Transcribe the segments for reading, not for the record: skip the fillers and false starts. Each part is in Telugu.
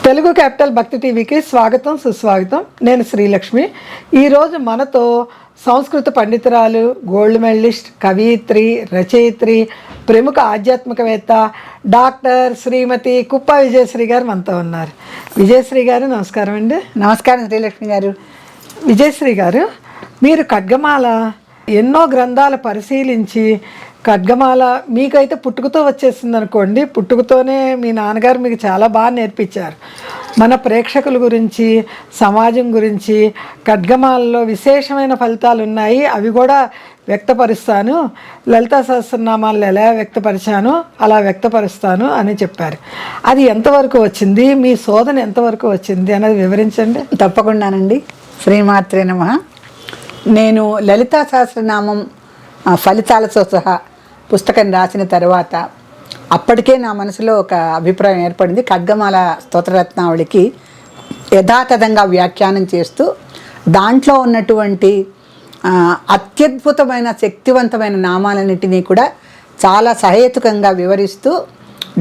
తెలుగు క్యాపిటల్ భక్తి టీవీకి స్వాగతం సుస్వాగతం. నేను శ్రీలక్ష్మి. ఈరోజు మనతో సంస్కృత పండితురాలు, గోల్డ్ మెడలిస్ట్, కవయిత్రి, రచయిత్రి, ప్రముఖ ఆధ్యాత్మికవేత్త డాక్టర్ శ్రీమతి కుప్ప విజయశ్రీ గారు మనతో ఉన్నారు. విజయశ్రీ గారు నమస్కారం అండి. నమస్కారం శ్రీలక్ష్మి గారు. విజయశ్రీ గారు, మీరు ఖడ్గమాల ఎన్నో గ్రంథాలు పరిశీలించి ఖడ్గమాల మీకైతే పుట్టుకతో వచ్చేసింది అనుకోండి. పుట్టుకతోనే మీ నాన్నగారు మీకు చాలా బాగా నేర్పించారు. మన ప్రేక్షకుల గురించి, సమాజం గురించి ఖడ్గమాలలో విశేషమైన ఫలితాలు ఉన్నాయి, అవి కూడా వ్యక్తపరుస్తాను. లలితా సహస్రనామాలు ఎలా వ్యక్తపరిచాను అలా వ్యక్తపరుస్తాను అని చెప్పారు. అది ఎంతవరకు వచ్చింది, మీ శోధన ఎంతవరకు వచ్చింది అన్నది వివరించండి. తప్పకుండానండి. శ్రీమాత్రే నమః. నేను లలితా సహస్రనామం ఫలితాలతో సహా పుస్తకం రాసిన తర్వాత అప్పటికే నా మనసులో ఒక అభిప్రాయం ఏర్పడింది. ఖడ్గమాల స్తోత్రరత్నావళికి యథాతథంగా వ్యాఖ్యానం చేస్తూ దాంట్లో ఉన్నటువంటి అత్యద్భుతమైన శక్తివంతమైన నామాలన్నింటినీ కూడా చాలా సహేతుకంగా వివరిస్తూ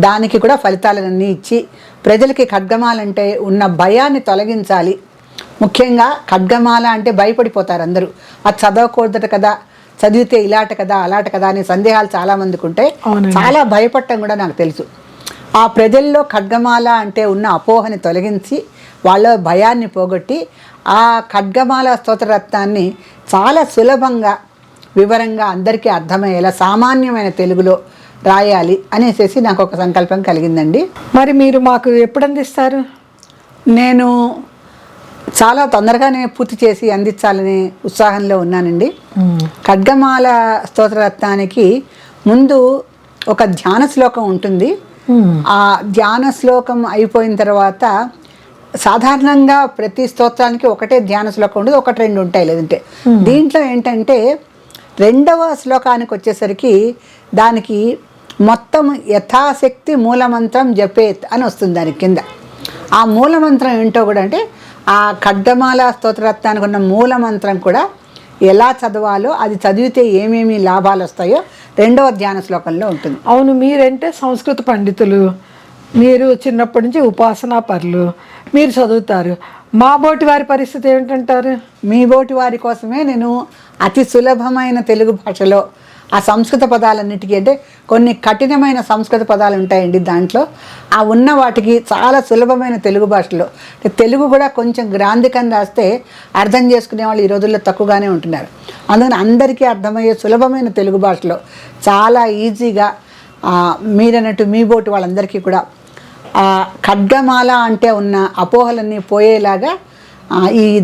దానికి కూడా ఫలితాలన్నీ ఇచ్చి ప్రజలకి ఖడ్గమాలంటే ఉన్న భయాన్ని తొలగించాలి. ముఖ్యంగా ఖడ్గమాల అంటే భయపడిపోతారు అందరూ. అది చదవకూడదట కదా, చదివితే ఇలాట కదా అలాట కదా అనే సందేహాలు చాలామందికి ఉంటాయి. చాలా భయపడటం కూడా నాకు తెలుసు. ఆ ప్రజల్లో ఖడ్గమాల అంటే ఉన్న అపోహని తొలగించి వాళ్ళ భయాన్ని పోగొట్టి ఆ ఖడ్గమాల స్తోత్రరత్నాన్ని చాలా సులభంగా వివరంగా అందరికీ అర్థమయ్యేలా సామాన్యమైన తెలుగులో రాయాలి అనేసి నాకు ఒక సంకల్పం కలిగిందండి. మరి మీరు మాకు ఎప్పుడు అందిస్తారు? నేను చాలా తొందరగానే పూర్తి చేసి అందించాలనే ఉత్సాహంలో ఉన్నానండి. ఖడ్గమాల స్తోత్రరత్నానికి ముందు ఒక ధ్యాన శ్లోకం ఉంటుంది. ఆ ధ్యాన శ్లోకం అయిపోయిన తర్వాత సాధారణంగా ప్రతి స్తోత్రానికి ఒకటే ధ్యాన శ్లోకం ఉండదు, ఒకటి రెండు ఉంటాయి. లేదంటే దీంట్లో ఏంటంటే రెండవ శ్లోకానికి వచ్చేసరికి దానికి మొత్తం యథాశక్తి మూలమంత్రం జపేత్ అని వస్తుంది. దాని కింద ఆ మూలమంత్రం ఏంటో కూడా అంటే ఆ ఖడ్గమాల స్తోత్రరత్నానికి ఉన్న మూలమంత్రం కూడా ఎలా చదవాలో, అది చదివితే ఏమేమి లాభాలు వస్తాయో రెండవ ధ్యాన శ్లోకంలో ఉంటుంది. అవును, మీరంటే సంస్కృత పండితులు, మీరు చిన్నప్పటి నుంచి ఉపాసనా పరులు, మీరు చదువుతారు. మా బోటి వారి పరిస్థితి ఏమిటంటారు? మీ బోటి వారి కోసమే నేను అతి సులభమైన తెలుగు భాషలో ఆ సంస్కృత పదాలన్నిటికీ, అంటే కొన్ని కఠినమైన సంస్కృత పదాలు ఉంటాయండి దాంట్లో, ఆ ఉన్న వాటికి చాలా సులభమైన తెలుగు భాషలో, తెలుగు కూడా కొంచెం గ్రాంధికంగా రాస్తే అర్థం చేసుకునే వాళ్ళు ఈ రోజుల్లో తక్కువగానే ఉంటున్నారు. అందుకని అందరికీ అర్థమయ్యే సులభమైన తెలుగు భాషలో చాలా ఈజీగా మీరన్నట్టు మీ బోటి వాళ్ళందరికీ కూడా ఖడ్గమాల అంటే ఉన్న అపోహలన్నీ పోయేలాగా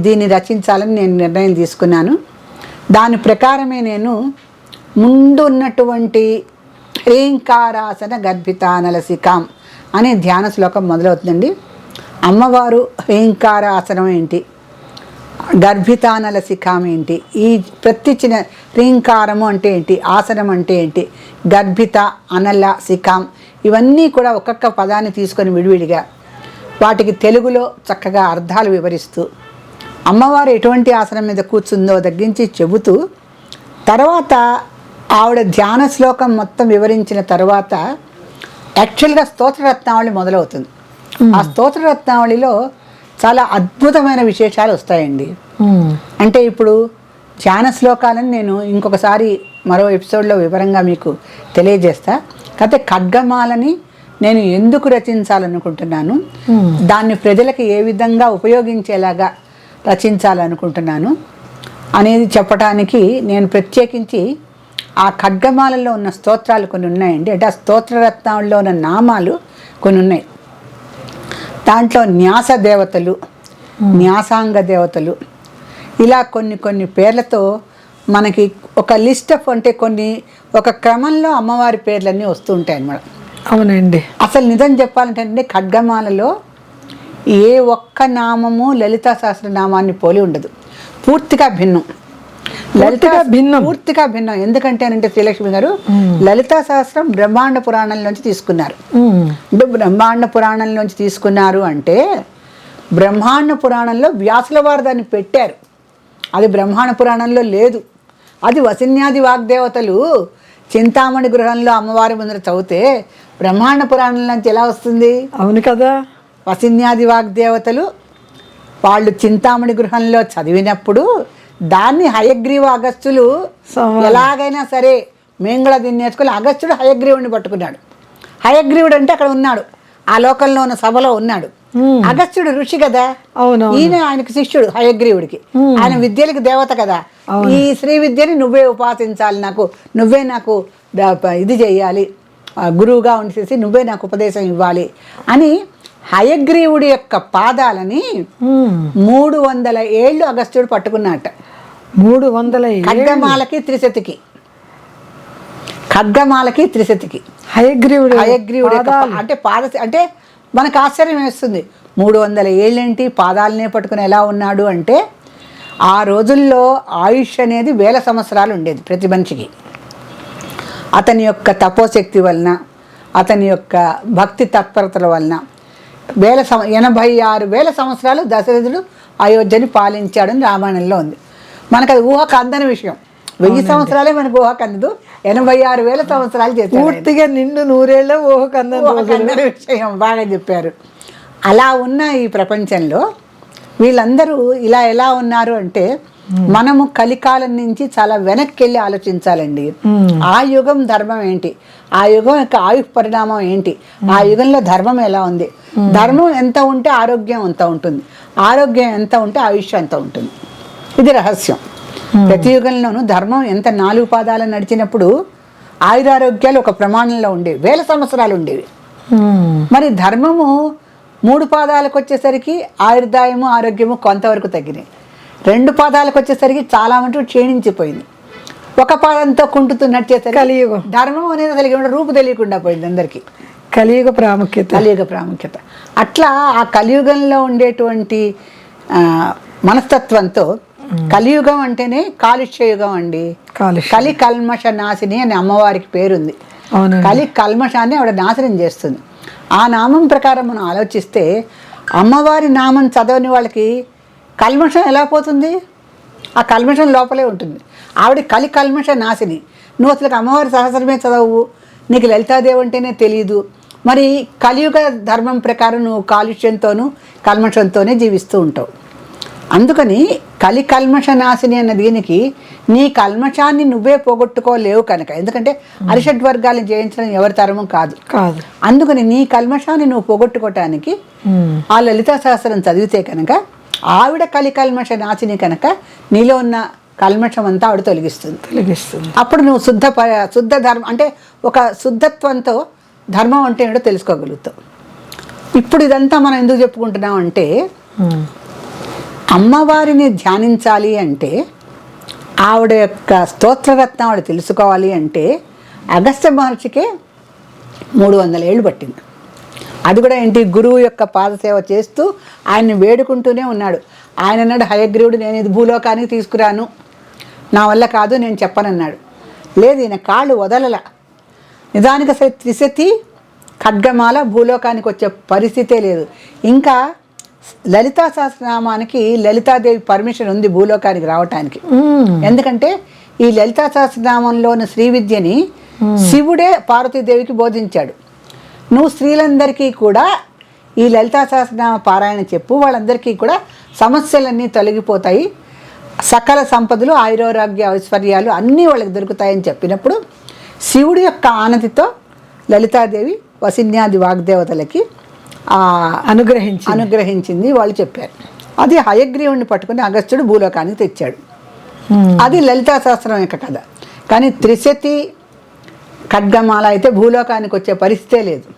దీన్ని రచించాలని నేను నిర్ణయం తీసుకున్నాను. దాని ప్రకారమే నేను ముందు ఉన్నటువంటి హ్రీంకారాసన గర్భితానలసికాం అనే ధ్యాన శ్లోకం మొదలవుతుందండి. అమ్మవారు హ్రీంకారాసనం ఏంటి, గర్భితానలసికాం ఏంటి, ఈ ప్రతి చిన్న హ్రీంకారము అంటే ఏంటి, ఆసనం అంటే ఏంటి, గర్భిత, అనల, సికాం ఇవన్నీ కూడా ఒక్కొక్క పదాన్ని తీసుకొని విడివిడిగా వాటికి తెలుగులో చక్కగా అర్థాలు వివరిస్తూ అమ్మవారు ఎటువంటి ఆసనం మీద కూర్చుందో తగ్గించి చెబుతూ తర్వాత ఆవిడ ధ్యాన శ్లోకం మొత్తం వివరించిన తర్వాత యాక్చువల్గా స్తోత్రరత్నావళి మొదలవుతుంది. ఆ స్తోత్రరత్నావళిలో చాలా అద్భుతమైన విశేషాలు వస్తాయండి. అంటే ఇప్పుడు ధ్యాన శ్లోకాలను నేను ఇంకొకసారి మరో ఎపిసోడ్లో వివరంగా మీకు తెలియజేస్తా. కాకపోతే ఖడ్గమాలని నేను ఎందుకు రచించాలనుకుంటున్నాను, దాన్ని ప్రజలకు ఏ విధంగా ఉపయోగించేలాగా రచించాలనుకుంటున్నాను అనేది చెప్పడానికి నేను ప్రత్యేకించి ఆ ఖడ్గమాలలో ఉన్న స్తోత్రాలు కొన్ని ఉన్నాయండి. అంటే ఆ స్తోత్రరత్నాల్లో ఉన్న నామాలు కొన్ని ఉన్నాయి. దాంట్లో న్యాస దేవతలు, న్యాసాంగ దేవతలు, ఇలా కొన్ని కొన్ని పేర్లతో మనకి ఒక లిస్ట్ ఆఫ్, అంటే కొన్ని ఒక క్రమంలో అమ్మవారి పేర్లన్నీ వస్తూ ఉంటాయి అన్నమాట. అవునండి. అసలు నిజం చెప్పాలంటే ఖడ్గమాలలో ఏ ఒక్క నామము లలితా సహస్రనామాన్ని పోలి ఉండదు. పూర్తిగా భిన్నం. పూర్తిగా భిన్నం. ఎందుకంటే అంటే శ్రీలక్ష్మి గారు లలితా సహస్రం బ్రహ్మాండ పురాణంలోంచి తీసుకున్నారు. అంటే బ్రహ్మాండ పురాణంలోంచి తీసుకున్నారు అంటే బ్రహ్మాండ పురాణంలో వ్యాసుల వారు దాన్ని పెట్టారు. అది బ్రహ్మాండ పురాణంలో లేదు. అది వసిన్యాది వాగ్దేవతలు చింతామణి గృహంలో అమ్మవారి ముందర చదివితే బ్రహ్మాండ పురాణంలోంచి ఎలా వస్తుంది? అవును కదా. వసిన్యాది వాగ్దేవతలు వాళ్ళు చింతామణి గృహంలో చదివినప్పుడు దాన్ని హయగ్రీవ అగస్త్యులు ఎలాగైనా సరే మేము కూడా దీన్ని నేర్చుకోవాలి. అగస్త్యుడు హయగ్రీవుడిని పట్టుకున్నాడు. హయగ్రీవుడు అంటే అక్కడ ఉన్నాడు, ఆ లోకంలో ఉన్న సభలో ఉన్నాడు. అగస్త్యుడు ఋషి కదా, ఈయన ఆయనకు శిష్యుడు హయగ్రీవుడికి. ఆయన విద్యలకు దేవత కదా. ఈ శ్రీ విద్యని నువ్వే ఉపాసించాలి, నువ్వే నాకు ఇది చెయ్యాలి, గురువుగా ఉండేసి నువ్వే నాకు ఉపదేశం ఇవ్వాలి అని హయగ్రీవుడి యొక్క పాదాలని 300 ఏళ్ళు అగస్త్యుడు పట్టుకున్నట్ట. 300 ఖడ్గమాలకి త్రిశతికి హయగ్రీవుడు అంటే అంటే మనకు ఆశ్చర్యం వేస్తుంది. 300 ఏళ్ళేంటి పాదాలనే పట్టుకుని ఎలా ఉన్నాడు అంటే, ఆ రోజుల్లో ఆయుష్ అనేది 1000 సంవత్సరాలు ఉండేది ప్రతి మనిషికి. అతని యొక్క తపోశక్తి వలన, అతని యొక్క భక్తి తత్పరతల వలన 86,000 సంవత్సరాలు దశరథుడు అయోధ్యని పాలించాడని రామాయణంలో ఉంది. మనకు అది ఊహకు అందని విషయం. 1000 సంవత్సరాలే మనకు ఊహకు అందదు, 86,000 సంవత్సరాలు చేశారు. పూర్తిగా నిండు 100 ఏళ్ళ ఊహకు అందని విషయం బాగా చెప్పారు. అలా ఉన్న ఈ ప్రపంచంలో వీళ్ళందరూ ఇలా ఎలా ఉన్నారు అంటే, మనము కలికాలం నుంచి చాలా వెనక్కి వెళ్ళి ఆలోచించాలండి. ఆ యుగం ధర్మం ఏంటి, ఆ యుగం యొక్క ఆయుష్ పరిణామం ఏంటి, ఆ యుగంలో ధర్మం ఎలా ఉంది, ధర్మం ఎంత ఉంటే ఆరోగ్యం అంత ఉంటుంది, ఆరోగ్యం ఎంత ఉంటే ఆయుష్ అంత ఉంటుంది. ఇది రహస్యం. ప్రతి యుగంలోనూ ధర్మం ఎంత 4 పాదాలు నడిచినప్పుడు ఆయురారోగ్యాలు ఒక ప్రమాణంలో ఉండేవి, 1000 సంవత్సరాలు ఉండేవి. మరి ధర్మము 3 పాదాలకు వచ్చేసరికి ఆయుర్దాయము ఆరోగ్యము కొంతవరకు తగ్గినాయి. 2 పాదాలకు వచ్చేసరికి చాలా మటుకు క్షీణించిపోయింది. 1 పాదంతో కుంటుతూ నడిచేసరికి కలియుగం ధర్మం అనేది అసలు రూపు తెలియకుండా పోయింది అందరికీ. కలియుగ ప్రాముఖ్యత. అట్లా ఆ కలియుగంలో ఉండేటువంటి మనస్తత్వంతో, కలియుగం అంటేనే కాలుష్య యుగం అండి. కలి కల్మష నాశిని అని అమ్మవారికి పేరుంది. కలి కల్మషాన్ని ఆవిడ నాశనం చేస్తుంది. ఆ నామం ప్రకారం మనం ఆలోచిస్తే, అమ్మవారి నామం చదవని వాళ్ళకి కల్మషం ఎలా పోతుంది? ఆ కల్మషం లోపలే ఉంటుంది. ఆవిడ కలి కల్మష నాశిని. నువ్వు అసలు అమ్మవారి సహస్రమే చదవు, నీకు లలితాదేవి అంటేనే తెలియదు. మరి కలియుగ ధర్మం ప్రకారం నువ్వు కాలుష్యంతోనూ కల్మషంతోనే జీవిస్తూ ఉంటావు. అందుకని కలి కల్మష నాశిని అన్న దీనికి నీ కల్మషాన్ని నువ్వే పోగొట్టుకోలేవు కనుక, ఎందుకంటే అరిషడ్ వర్గాలను జయించడం ఎవరి తరము కాదు. అందుకని నీ కల్మషాన్ని నువ్వు పోగొట్టుకోవటానికి ఆ లలితా సహస్రం చదివితే కనుక, ఆవిడ కలి కల్మష నాశిని కనుక నీలో ఉన్న కల్మషం అంతా ఆవిడ తొలగిస్తుంది. అప్పుడు నువ్వు శుద్ధ ధర్మం అంటే ఒక శుద్ధత్వంతో ధర్మం అంటే ఏంటో తెలుసుకోగలుగుతావు. ఇప్పుడు ఇదంతా మనం ఎందుకు చెప్పుకుంటున్నాం అంటే, అమ్మవారిని ధ్యానించాలి అంటే, ఆవిడ యొక్క స్తోత్రరత్నం ఆవిడ తెలుసుకోవాలి అంటే అగస్త్య మహర్షికే 300 ఏళ్ళు పట్టింది. అది కూడా ఏంటి, గురువు యొక్క పాదసేవ చేస్తూ ఆయన్ని వేడుకుంటూనే ఉన్నాడు. ఆయన అన్నాడు, హయగ్రీవుడు నేను ఇది భూలోకానికి తీసుకురాను, నా వల్ల కాదు, నేను చెప్పనన్నాడు. లేదు, ఈయన కాళ్ళు వదలల. నిజానికి అసలు త్రిశతి ఖడ్గమాల భూలోకానికి వచ్చే పరిస్థితే లేదు. ఇంకా లలితా సహస్రనామానికి లలితాదేవి పర్మిషన్ ఉంది భూలోకానికి రావటానికి. ఎందుకంటే ఈ లలితా సహస్రనామంలోని శ్రీ విద్యని శివుడే పార్వతీదేవికి బోధించాడు. నువ్వు స్త్రీలందరికీ కూడా ఈ లలితా సహస్రనామ పారాయణ చెప్పు, వాళ్ళందరికీ కూడా సమస్యలన్నీ తొలగిపోతాయి, సకల సంపదలు ఆయురారోగ్య ఐశ్వర్యాలు అన్నీ వాళ్ళకి దొరుకుతాయని చెప్పినప్పుడు శివుడి యొక్క ఆనతితో లలితాదేవి వసిన్యాది వాగ్దేవతలకి అనుగ్రహించింది వాళ్ళు చెప్పారు. అది హయగ్రీవుని పట్టుకుని అగస్త్యుడు భూలోకానికి తెచ్చాడు. అది లలితా సహస్రం యొక్క కథ. కానీ త్రిశతి ఖడ్గమాల అయితే భూలోకానికి వచ్చే పరిస్థితే లేదు.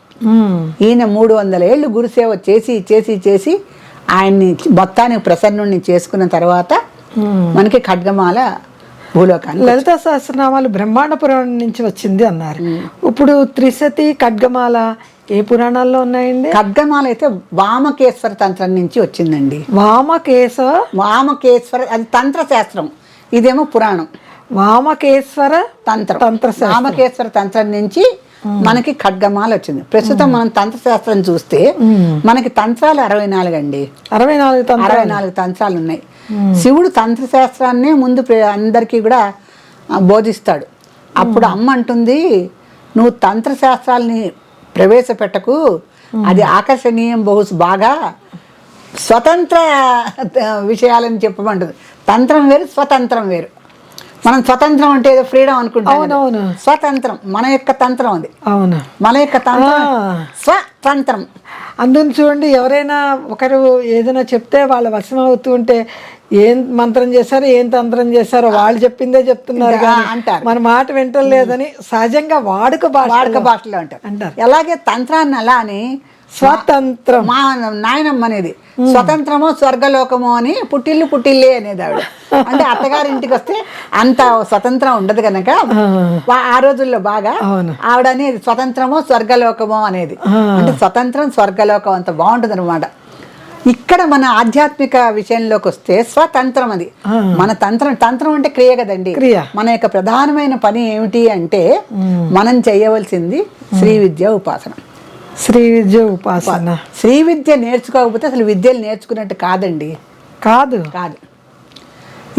ఈయన 300 ఏళ్ళు గురుసేవ చేసి చేసి చేసి ఆయన్ని మొత్తానికి ప్రసన్నుణ్ణి చేసుకున్న తర్వాత మనకి ఖడ్గమాల భూలోకానికి. లలితా సహస్రనామాలు బ్రహ్మాండ పురాణం నుంచి వచ్చింది అన్నారు. ఇప్పుడు త్రిశతి ఖడ్గమాల ఏ పురాణాల్లో ఉన్నాయండి? ఖడ్గమాల అయితే వామకేశ్వర తంత్రం నుంచి వచ్చిందండి. వామకేశ్వర అది తంత్ర శాస్త్రం, ఇదేమో పురాణం. వామకేశ్వర వామకేశ్వర తంత్రం నుంచి మనకి ఖడ్గమాల వచ్చింది. ప్రస్తుతం మనం తంత్రశాస్త్రం చూస్తే మనకి తంత్రాలు 64 అండి. 64 తంత్రాలు ఉన్నాయి. శివుడు తంత్రశాస్త్రాన్ని ముందు అందరికీ కూడా బోధిస్తాడు. అప్పుడు అమ్మ అంటుంది, నువ్వు తంత్రశాస్త్రాలని ప్రవేశపెట్టకు, అది ఆకర్షణీయం బాగా స్వతంత్ర విషయాలని చెప్పమంటుంది. తంత్రం వేరు, స్వతంత్రం వేరు. మనం స్వతంత్రం అంటే ఏదో ఫ్రీడమ్ అనుకుంటాం. అవునవును. స్వతంత్రం మన యొక్క తంత్రం అది. అవును, మన యొక్క తంత్రం స్వతంత్రం. అందుని చూడండి, ఎవరైనా ఒకరు ఏదైనా చెప్తే వాళ్ళ వశం అవుతూ ఉంటే ఏం మంత్రం చేశారో ఏం తంత్రం చేశారో వాళ్ళు చెప్పిందే చెప్తున్నారు అంటారు. మన మాట వింటలేదని సహజంగా వాడుక భాషలో అంటారు. అలాగే తంత్రాన్ని అలా అని స్వతంత్రం మా నాయనమ్మ అనేది స్వతంత్రమో స్వర్గలోకమో అని పుట్టిల్లే అనేది ఆవిడ. అంటే అత్తగారింటికి వస్తే అంత స్వతంత్రం ఉండదు కనుక ఆ రోజుల్లో బాగా ఆవిడ అనేది స్వతంత్రమో స్వర్గలోకమో అనేది. అంటే స్వతంత్రం స్వర్గలోకం అంత బాగుంటుంది అనమాట. ఇక్కడ మన ఆధ్యాత్మిక విషయంలోకి వస్తే స్వతంత్రం అది మన తంత్రం అంటే క్రియ కదండి. మన యొక్క ప్రధానమైన పని ఏమిటి అంటే మనం చేయవలసింది శ్రీ విద్య ఉపాసన. శ్రీ విద్య ఉపాసన. శ్రీ విద్య నేర్చుకోకపోతే అసలు విద్యలు నేర్చుకున్నట్టు కాదండి. కాదు.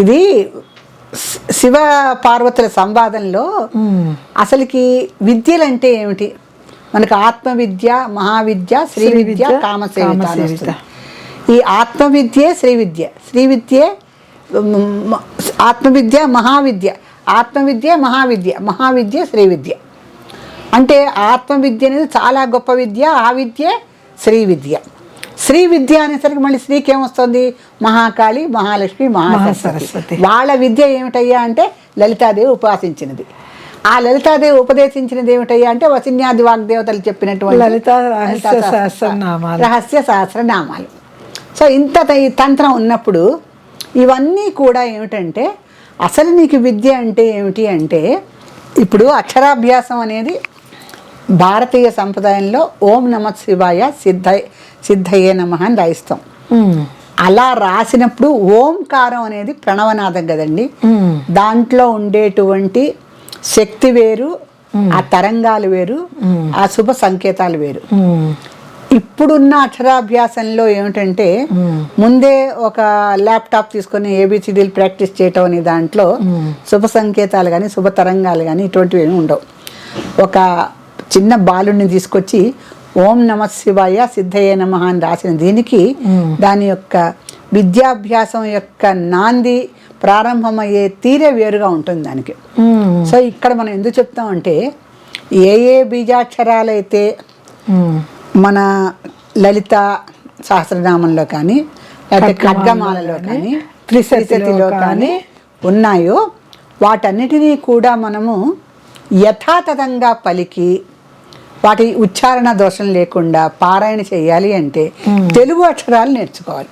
ఇది శివ పార్వతుల సంవాదంలో అసలుకి విద్యలు అంటే ఏమిటి, మనకు ఆత్మ విద్య, మహావిద్య, శ్రీ విద్య, కామసేవిత. ఈ ఆత్మ విద్యే శ్రీ విద్య, శ్రీ విద్యే ఆత్మవిద్య, మహావిద్య, ఆత్మవిద్య మహావిద్య, మహావిద్య శ్రీ విద్య. అంటే ఆత్మవిద్య అనేది చాలా గొప్ప విద్య, ఆ విద్య శ్రీ విద్య. శ్రీ విద్య అనేసరికి మళ్ళీ శ్రీకి ఏమొస్తుంది, మహాకాళి, మహాలక్ష్మి, మహాసరస్వతి. వాళ్ళ విద్య ఏమిటయ్యా అంటే లలితాదేవి ఉపాసించినది. ఆ లలితాదేవి ఉపదేశించినది ఏమిటయ్యా అంటే వసిన్యాది వాగ్దేవతలు చెప్పినటువంటి రహస్య సహస్రనామాలు. సో ఇంత ఈ తంత్రం ఉన్నప్పుడు ఇవన్నీ కూడా ఏమిటంటే అసలు నీకు విద్య అంటే ఏమిటి అంటే ఇప్పుడు అక్షరాభ్యాసం అనేది భారతీయ సంప్రదాయంలో ఓం నమ శివాయ సిద్ధయ్యే నమః అని రాయిస్తాం. అలా రాసినప్పుడు ఓంకారం అనేది ప్రణవనాదం కదండి. దాంట్లో ఉండేటువంటి శక్తి వేరు, ఆ తరంగాలు వేరు, ఆ శుభ సంకేతాలు వేరు. ఇప్పుడున్న అక్షరాభ్యాసంలో ఏమిటంటే ముందే ఒక ల్యాప్టాప్ తీసుకొని ఏబిసిడీలు ప్రాక్టీస్ చేయటం అనే దాంట్లో శుభ సంకేతాలు కానీ శుభ తరంగాలు కానీ ఇటువంటివి ఏమి ఉండవు. ఒక చిన్న బాలుడిని తీసుకొచ్చి ఓం నమ శివాయ సిద్ధయ్య నమః అని రాసిన దీనికి దాని యొక్క విద్యాభ్యాసం యొక్క నాంది ప్రారంభమయ్యే తీరే వేరుగా ఉంటుంది దానికి. సో ఇక్కడ మనం ఎందుకు చెప్తామంటే ఏ బీజాక్షరాలైతే మన లలిత సహస్రనామంలో కానీ లేకపోతే ఖడ్గమాలలో కానీ త్రిశతిలో కానీ ఉన్నాయో వాటన్నిటినీ కూడా మనము యథాతథంగా పలికి వాటి ఉచ్చారణ దోషం లేకుండా పారాయణ చేయాలి అంటే తెలుగు అక్షరాలు నేర్చుకోవాలి.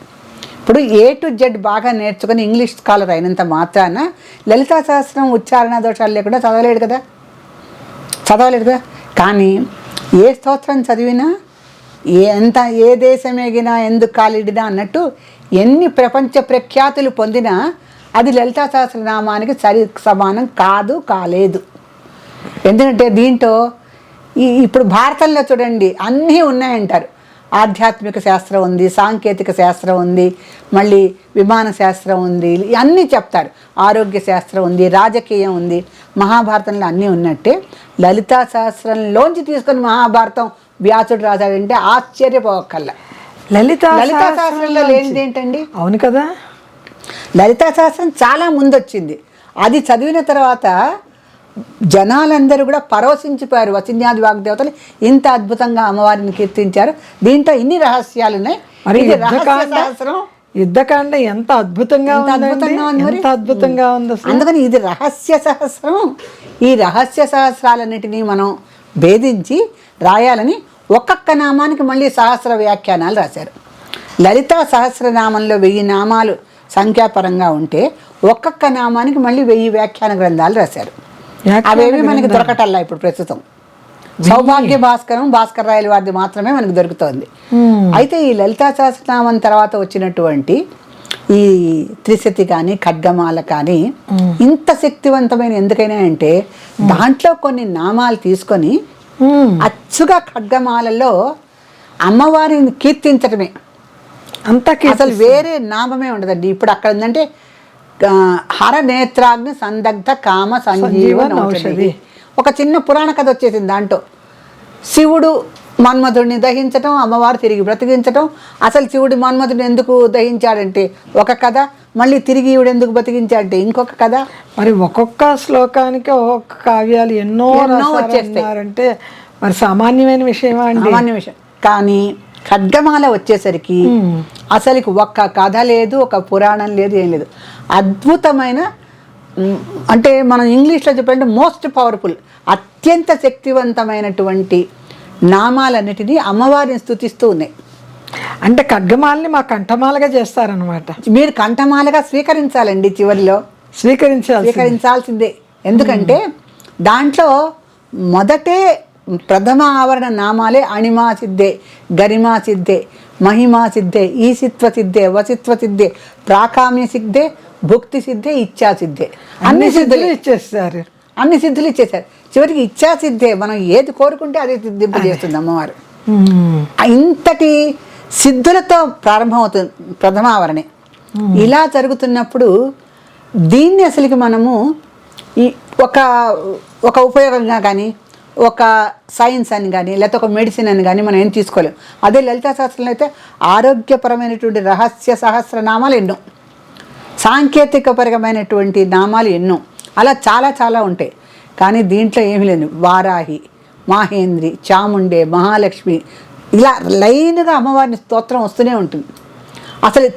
ఇప్పుడు A to Z బాగా నేర్చుకొని ఇంగ్లీష్ స్కాలర్ అయినంత మాత్రాన లలితా సహస్రం ఉచ్చారణ దోషాలు లేకుండా చదవలేడు కదా. కానీ ఏ స్తోత్రం చదివినా ఏ దేశం ఎగినా ఎందుకు కాలిడినా అన్నట్టు ఎన్ని ప్రపంచ ప్రఖ్యాతులు పొందినా అది లలితా సహస్రనామానికి సమానం కాలేదు. ఎందుకంటే దీంట్లో ఇప్పుడు భారతంలో చూడండి అన్నీ ఉన్నాయంటారు. ఆధ్యాత్మిక శాస్త్రం ఉంది, సాంకేతిక శాస్త్రం ఉంది, మళ్ళీ విమాన శాస్త్రం ఉంది, అన్నీ చెప్తారు. ఆరోగ్య శాస్త్రం ఉంది, రాజకీయం ఉంది. మహాభారతంలో అన్నీ ఉన్నట్టే లలితా సహస్రంలోంచి తీసుకొని మహాభారతం వ్యాసుడు రాశాడంటే ఆశ్చర్యపోకల్లా. లలితా సహస్రంలో లేనిది ఏంటండి? అవును కదా, లలితా సహస్రం చాలా ముందు వచ్చింది. అది చదివిన తర్వాత జనాలందరూ కూడా పరవశించిపోయారు. వసిన్యాది వాగ్దేవతలు ఇంత అద్భుతంగా అమ్మవారిని కీర్తించారు, దీంట్లో ఇన్ని రహస్యాలు ఉన్నాయి. యుద్ధకాండ ఎంత అద్భుతంగా ఉంది. అందుకని ఇది రహస్య సహస్రం. ఈ రహస్య సహస్రాలన్నిటినీ మనం భేదించి రాయాలని ఒక్కొక్క నామానికి మళ్ళీ సహస్ర వ్యాఖ్యానాలు రాశారు. లలితా సహస్రనామంలో 1000 నామాలు సంఖ్యాపరంగా ఉంటే ఒక్కొక్క నామానికి మళ్ళీ 1000 వ్యాఖ్యాన గ్రంథాలు రాశారు. అవేవి మనకి దొరకటల్లా ఇప్పుడు ప్రస్తుతం. సౌభాగ్య భాస్కర్ రాయల వారిది మాత్రమే మనకు దొరుకుతోంది. అయితే ఈ లలితా సహస్రనామం తర్వాత వచ్చినటువంటి ఈ త్రిశతి కానీ ఖడ్గమాల కానీ ఇంత శక్తివంతమైన ఎందుకైనా అంటే దాంట్లో కొన్ని నామాలు తీసుకొని అచ్చుగా ఖడ్గమాలలో అమ్మవారిని కీర్తించడమే, అంత అసలు వేరే నామమే ఉండదండి. ఇప్పుడు అక్కడ ఏంటంటే హర నేత్రాగ్ని సందగ్ధ కామ సంజీవన ఔషధి ఒక చిన్న పురాణ కథ వచ్చేసింది. దాంట్లో శివుడు మన్మధుడిని దహించటం, అమ్మవారు తిరిగి బ్రతికించటం. అసలు శివుడు మన్మధుడిని ఎందుకు దహించాడంటే ఒక కథ, మళ్ళీ తిరిగి ఈవిడ ఎందుకు బతికించాడంటే ఇంకొక కథ. మరి ఒక్కొక్క శ్లోకానికి ఒక్కొక్క కావ్యాలు ఎన్నో వచ్చేస్తారంటే మరి సామాన్యమైన విషయమా అండి? సామాన్య విషయం. కానీ ఖడ్గమాల వచ్చేసరికి అసలుకి ఒక్క కథ లేదు, ఒక పురాణం లేదు, ఏం లేదు. అద్భుతమైన, అంటే మనం ఇంగ్లీష్లో చెప్పాలంటే మోస్ట్ పవర్ఫుల్, అత్యంత శక్తివంతమైనటువంటి నామాలన్నిటినీ అమ్మవారిని స్తుతిస్తూ ఉన్నాయి. అంటే ఖడ్గమాలని మా కంఠమాలగా చేస్తారనమాట. మీరు కంఠమాలగా స్వీకరించాలండి, చివరిలో స్వీకరించాల్సిందే. ఎందుకంటే దాంట్లో మొదటే ప్రథమ ఆవరణ నామాలే అణిమా సిద్ధే, గరిమా సిద్ధే, మహిమా సిద్ధే, ఈసిత్వ సిద్ధే, వసిత్వ సిద్ధే, ప్రాకామ్య సిద్ధే, భుక్తి సిద్ధే, ఇచ్ఛా సిద్ధే. అన్ని సిద్ధులు ఇచ్చేస్తారు. అన్ని సిద్ధులు ఇచ్చేసారు. చివరికి ఇచ్ఛా సిద్ధే, మనం ఏది కోరుకుంటే అదే సిద్ధింపజేస్తుంది అమ్మవారు. ఇంతటి సిద్ధులతో ప్రారంభమవుతుంది ప్రథమ ఆవరణే. ఇలా జరుగుతున్నప్పుడు దీన్ని అసలుకి మనము ఈ ఒక ఉపయోగంగా కానీ, ఒక సైన్స్ అని కానీ, లేకపోతే ఒక మెడిసిన్ అని కానీ మనం ఏం తీసుకోలేము. అదే లలితా శాస్త్రంలో అయితే ఆరోగ్యపరమైనటువంటి రహస్య సహస్రనామాలు ఎన్నో, సాంకేతికపరమైనటువంటి నామాలు ఎన్నో, అలా చాలా చాలా ఉంటాయి. కానీ దీంట్లో ఏమీ లేదు. వారాహి, మాహేంద్రి, చాముండే, మహాలక్ష్మి, ఇలా లైన్గా అమ్మవారిని స్తోత్రం వస్తూనే ఉంటుంది. అసలు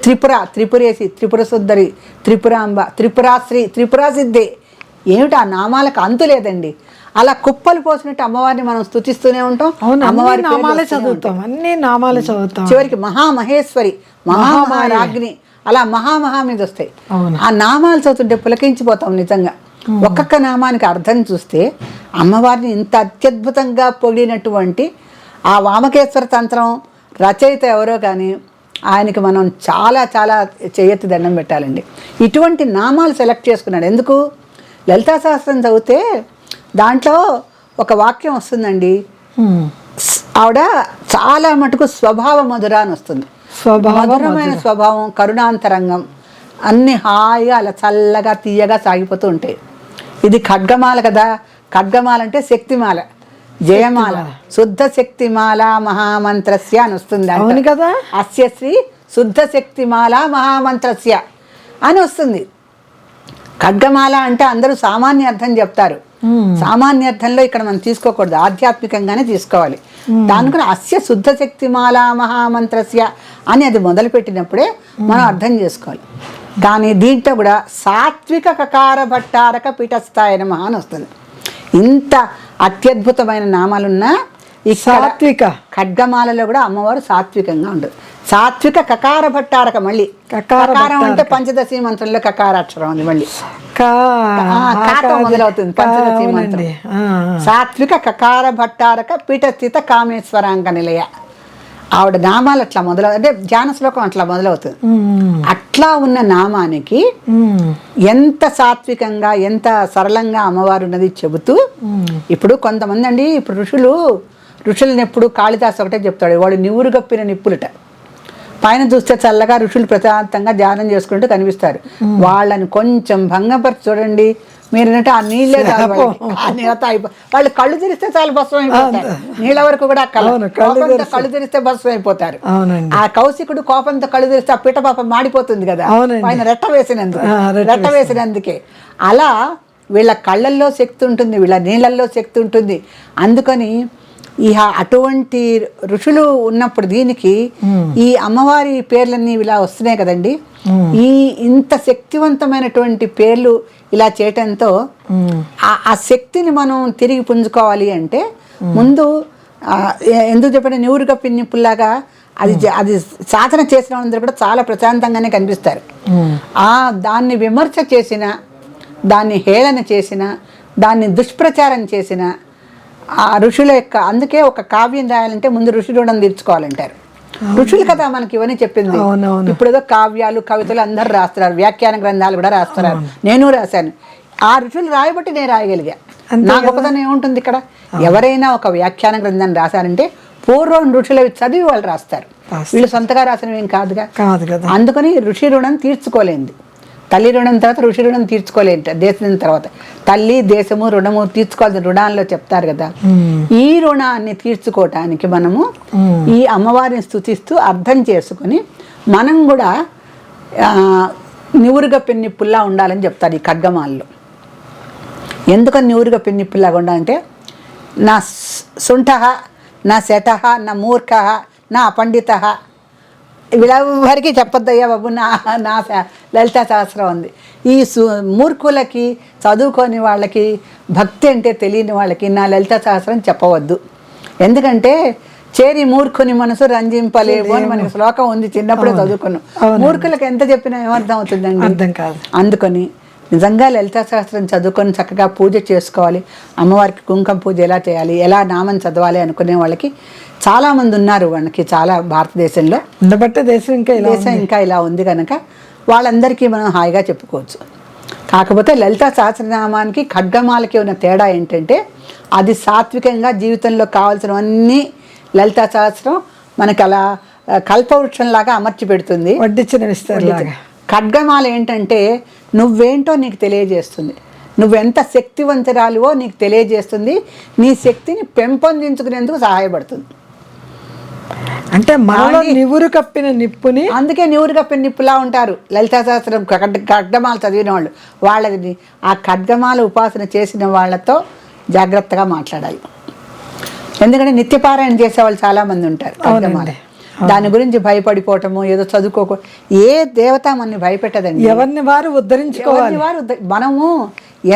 త్రిపురేసి, త్రిపుర సుందరి, త్రిపురాంబ, త్రిపురాశ్రీ, త్రిపురాసిద్ధే, ఏమిటి ఆ నామాలకు అంతు లేదండి. అలా కుప్పలు పోసినట్టు అమ్మవారిని మనం స్తుతిస్తూనే ఉంటాం. అమ్మవారి నామాలే చదువుతాం, అన్ని నామాలే చదువుతాం. చివరికి మహామహేశ్వరి, మహామహారాజ్ఞి, అలా మహా మీద వస్తాయి. ఆ నామాలు చదువుతుంటే పులకించిపోతాం నిజంగా. ఒక్కొక్క నామానికి అర్థం చూస్తే అమ్మవారిని ఇంత అత్యద్భుతంగా పొగిడినటువంటి ఆ వామకేశ్వర తంత్రం రచయిత ఎవరో కానీ ఆయనకి మనం చాలా చాలా చేయెత్తి దండం పెట్టాలండి. ఇటువంటి నామాలు సెలెక్ట్ చేసుకున్నాడు. ఎందుకు? లలితా సహస్రం చదివితే దాంట్లో ఒక వాక్యం వస్తుందండి. ఆవిడ చాలా మటుకు స్వభావ మధుర అని వస్తుంది. మధురమైన స్వభావం, కరుణాంతరంగం, అన్ని హాయిగా అలా చల్లగా తీయగా సాగిపోతూ ఉంటాయి. ఇది ఖడ్గమాల కదా. ఖడ్గమాల అంటే శక్తిమాల, జయమాల, శుద్ధ శక్తిమాల మహామంత్రస్య అని వస్తుంది. అవును కదా. అస్య శ్రీ శుద్ధ శక్తిమాల మహామంత్రస్య అని వస్తుంది. ఖడ్గమాల అంటే అందరూ సామాన్య అర్థం చెప్తారు. సామాన్య అర్థంలో ఇక్కడ మనం తీసుకోకూడదు, ఆధ్యాత్మికంగానే తీసుకోవాలి. దానికని అస్య శుద్ధ శక్తిమాల మహామంత్రస్య అని అది మొదలుపెట్టినప్పుడే మనం అర్థం చేసుకోవాలి. కానీ దీంట్లో కూడా సాత్విక కకార భట్టారక పీఠస్థాయ నమః అని వస్తుంది. ఇంత అత్యద్భుతమైన నామాలున్నా ఈ సాత్విక ఖడ్గమాలలో కూడా అమ్మవారు సాత్వికంగా ఉండదు. సాత్విక కకార భట్టారక, మళ్ళీ కకారం అంటే పంచదశి మంత్రంలో కకారాక్షరం ఉంది, మళ్ళీ కాతో మొదలవుతుంది పంచదశి మంత్రం. సాత్విక కకార భట్టారక పీఠస్థిత కామేశ్వరాంగ నిలయ. ఆవిడ నామాలు అట్లా అంటే ధ్యాన శ్లోకం అట్లా మొదలవుతుంది. అట్లా ఉన్న నామానికి ఎంత సాత్వికంగా, ఎంత సరళంగా అమ్మవారు ఉన్నది చెబుతూ, ఇప్పుడు కొంతమంది అండి, ఇప్పుడు ఋషులను ఎప్పుడు కాళిదాసు ఒకటే చెప్తాడు, వాడు నివురు గప్పిన నిప్పులుట. పైన చూస్తే చల్లగా ఋషులు ప్రశాంతంగా ధ్యానం చేసుకుంటూ కనిపిస్తారు. వాళ్ళని కొంచెం భంగపరిచి చూడండి, మీరంటే ఆ నీళ్ళే వాళ్ళు కళ్ళు తెరిస్తే చాలా భస్వం అయిపోతారు. నీళ్ళ వరకు కూడా కళ్ళు తెరిస్తే భస్వం అయిపోతారు. ఆ కౌశికుడు కోపంతో కళ్ళు తెరిస్తే ఆ పీట పాపం మాడిపోతుంది కదా, ఆయన రెట్ట వేసినందుకే. అలా వీళ్ళ కళ్ళల్లో శక్తి ఉంటుంది, వీళ్ళ నీళ్ళల్లో శక్తి ఉంటుంది. అందుకని అటువంటి ఋషులు ఉన్నప్పుడు దీనికి ఈ అమ్మవారి పేర్లన్నీ ఇలా వస్తున్నాయి కదండి. ఇంత శక్తివంతమైనటువంటి పేర్లు ఇలా చేయటంతో ఆ శక్తిని మనం తిరిగి పుంజుకోవాలి అంటే ముందు ఎందుకు చెప్పండి, నివురు కప్పి నిప్పుల్లాగా అది సాధన చేసిన వాళ్ళందరూ కూడా చాలా ప్రశాంతంగానే కనిపిస్తారు. దాన్ని విమర్శ చేసిన, దాన్ని హేళన చేసిన, దాన్ని దుష్ప్రచారం చేసిన ఆ ఋషుల యొక్క, అందుకే ఒక కావ్యం రాయాలంటే ముందు ఋషి రుణం తీర్చుకోవాలంటారు. ఋషులు కదా మనకి ఇవన్నీ చెప్పింది. ఇప్పుడు ఏదో కావ్యాలు, కవితలు అందరూ రాస్తున్నారు, వ్యాఖ్యాన గ్రంథాలు కూడా రాస్తున్నారు, నేను రాశాను. ఆ ఋషులు రాయబట్టి నేను రాయగలిగా. నా గొప్పతనం ఏముంటుంది ఇక్కడ? ఎవరైనా ఒక వ్యాఖ్యాన గ్రంథాన్ని రాశారంటే పూర్వం ఋషులు చదివి వాళ్ళు రాస్తారు, వీళ్ళు సొంతగా రాసినవి ఏం కాదు కదా. అందుకని ఋషి రుణం తీర్చుకోలేంది. తల్లి రుణం తర్వాత ఋషి రుణం తీర్చుకోలేంట దేశం తర్వాత. తల్లి దేశము రుణము తీర్చుకోవాల్సిన రుణాల్లో చెప్తారు కదా. ఈ రుణాన్ని తీర్చుకోవటానికి మనము ఈ అమ్మవారిని స్తుతిస్తూ అర్థం చేసుకొని మనం కూడా నివురుగా పెన్నిప్పుల్లా ఉండాలని చెప్తారు ఈ ఖడ్గమాల్లో. ఎందుకని నివురుగా పెన్నిప్పుల్లాగా ఉండాలంటే నా శుంఠ, నా శట, నా మూర్ఖ, నా అపండిత వీళ్ళెవ్వరికీ చెప్పొద్దయ్యా బాబు నా నా లలితా సహస్రం ఉంది. ఈ మూర్ఖులకి, చదువుకోని వాళ్ళకి, భక్తి అంటే తెలియని వాళ్ళకి నా లలితా సహస్రం చెప్పవద్దు. ఎందుకంటే చేరి మూర్ఖుని మనసు రంజింపలేవు అని మనకి శ్లోకం ఉంది, చిన్నప్పుడే చదువుకున్నాం. మూర్ఖులకు ఎంత చెప్పినా ఏమర్థం అవుతుందండి, అర్థం కాదు. అందుకని నిజంగా లలితా సహస్రం చదువుకొని చక్కగా పూజ చేసుకోవాలి. అమ్మవారికి కుంకుమ పూజ ఎలా చేయాలి, ఎలా నామం చదవాలి అనుకునే వాళ్ళకి చాలామంది ఉన్నారు. మనకి చాలా భారతదేశంలో ఉండబట్టే దేశం ఇంకా ఇలా ఉంది కనుక వాళ్ళందరికీ మనం హాయిగా చెప్పుకోవచ్చు. కాకపోతే లలితా సహస్రనామానికి ఖడ్గమాలకి ఉన్న తేడా ఏంటంటే అది సాత్వికంగా జీవితంలో కావాల్సినవన్నీ లలితా సహస్రం మనకి అలా కల్పవృక్షంలాగా అమర్చి పెడుతుంది, వడ్డించిన విస్తరలాగా. ఖడ్గమాల ఏంటంటే నువ్వేంటో నీకు తెలియజేస్తుంది, నువ్వెంత శక్తివంతురాలువో నీకు తెలియజేస్తుంది, నీ శక్తిని పెంపొందించుకునేందుకు సహాయపడుతుంది. అంటే మనలో నివురు కప్పిన నిప్పుని, అందుకే నివురు కప్పిన నిప్పులా ఉంటారు లలితా సహస్రం ఖడ్గమాల చదివిన వాళ్ళు. వాళ్ళని ఆ ఖడ్గమాల ఉపాసన చేసిన వాళ్ళతో జాగ్రత్తగా మాట్లాడాలి. ఎందుకంటే నిత్యపారాయణ చేసేవాళ్ళు చాలామంది ఉంటారు. ఖడ్గమాల దాని గురించి భయపడిపోవటము, ఏదో చదువుకోక ఏ దేవత మనని భయపెట్టదండి. ఎవరిని వారు ఉద్ధరించుకోవాలి. మనము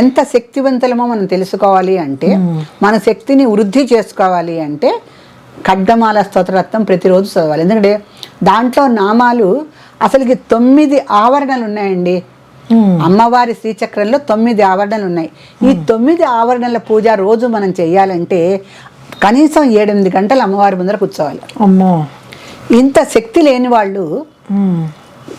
ఎంత శక్తివంతులమో మనం తెలుసుకోవాలి అంటే, మన శక్తిని వృద్ధి చేసుకోవాలి అంటే ఖడ్గమాల స్తోత్రరత్నం ప్రతిరోజు చదవాలి. ఎందుకంటే దాంట్లో నామాలు అసలుకి 9 ఆవరణలు ఉన్నాయండి. అమ్మవారి శ్రీచక్రంలో 9 ఆవరణలు ఉన్నాయి. ఈ 9 ఆవరణల పూజ రోజు మనం చెయ్యాలంటే కనీసం 7-8 గంటలు అమ్మవారి ముందర కూర్చోవాలి. అమ్మో, ఇంత శక్తి లేని వాళ్ళు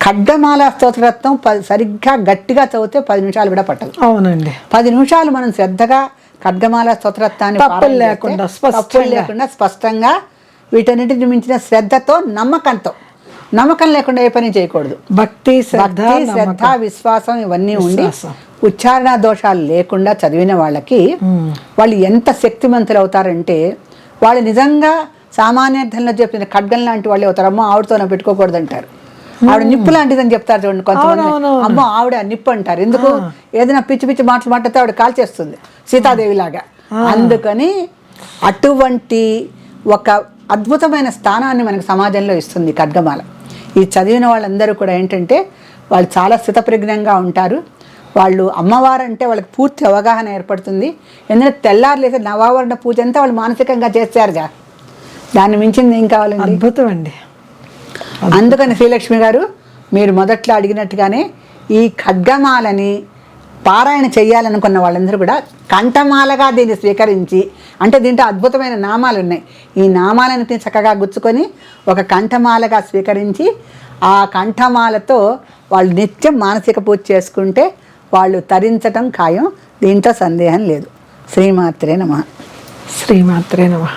ఖడ్గమాల స్తోత్రరత్నం సరిగ్గా గట్టిగా చదివితే 10 నిమిషాలు కూడా పట్టదు. అవునండి, 10 నిమిషాలు మనం శ్రద్ధగా ఖడ్గమాల స్తోత్రరత్నాన్ని తప్పులు లేకుండా స్పష్టంగా వీటన్నిటిని మించిన శ్రద్ధతో నమ్మకం లేకుండా ఏ పని చేయకూడదు. భక్తి, శ్రద్ధ, విశ్వాసం ఇవన్నీ ఉండి ఉచ్చారణ దోషాలు లేకుండా చదివిన వాళ్ళకి వాళ్ళు ఎంత శక్తిమంతులు అవుతారంటే, వాళ్ళు నిజంగా సామాన్యార్థంలో చెప్పిన ఖడ్గం లాంటి వాళ్ళు అవుతారు. అమ్మో ఆవిడతో పెట్టుకోకూడదు అంటారు, ఆవిడ నిప్పు లాంటిదని చెప్తారు చూడండి కొంతమంది. అమ్మో ఆవిడ నిప్పు అంటారు. ఎందుకు? ఏదైనా పిచ్చి పిచ్చి మాటలు మాట్లాడితే ఆవిడ కాల్చేస్తుంది సీతాదేవి లాగా. అందుకని అటువంటి ఒక అద్భుతమైన స్థానాన్ని మనకు సమాజంలో ఇస్తుంది ఖడ్గమాల. ఈ చదివిన వాళ్ళందరూ కూడా ఏంటంటే వాళ్ళు చాలా స్థితప్రజ్ఞంగా ఉంటారు. వాళ్ళు అమ్మవారు అంటే వాళ్ళకి పూర్తి అవగాహన ఏర్పడుతుంది. ఎందుకంటే తెల్లారులేసే నవావరణ పూజ అంతా వాళ్ళు మానసికంగా చేస్తారుగా, దాన్ని మించింది ఏం కావాలండి? అద్భుతం అండి. అందుకని శ్రీలక్ష్మి గారు మీరు మొదట్లో అడిగినట్టుగానే ఈ ఖడ్గమాలని పారాయణ చెయ్యాలనుకున్న వాళ్ళందరూ కూడా కంఠమాలగా దీన్ని స్వీకరించి, అంటే దీంట్లో అద్భుతమైన నామాలు ఉన్నాయి, ఈ నామాలను చక్కగా గుచ్చుకొని ఒక కంఠమాలగా స్వీకరించి ఆ కంఠమాలతో వాళ్ళు నిత్యం మానసిక పూజ చేసుకుంటే వాళ్ళు తరించటం ఖాయం. దీంట్లో సందేహం లేదు. శ్రీమాత్రే నమః. శ్రీమాత్రే నమః.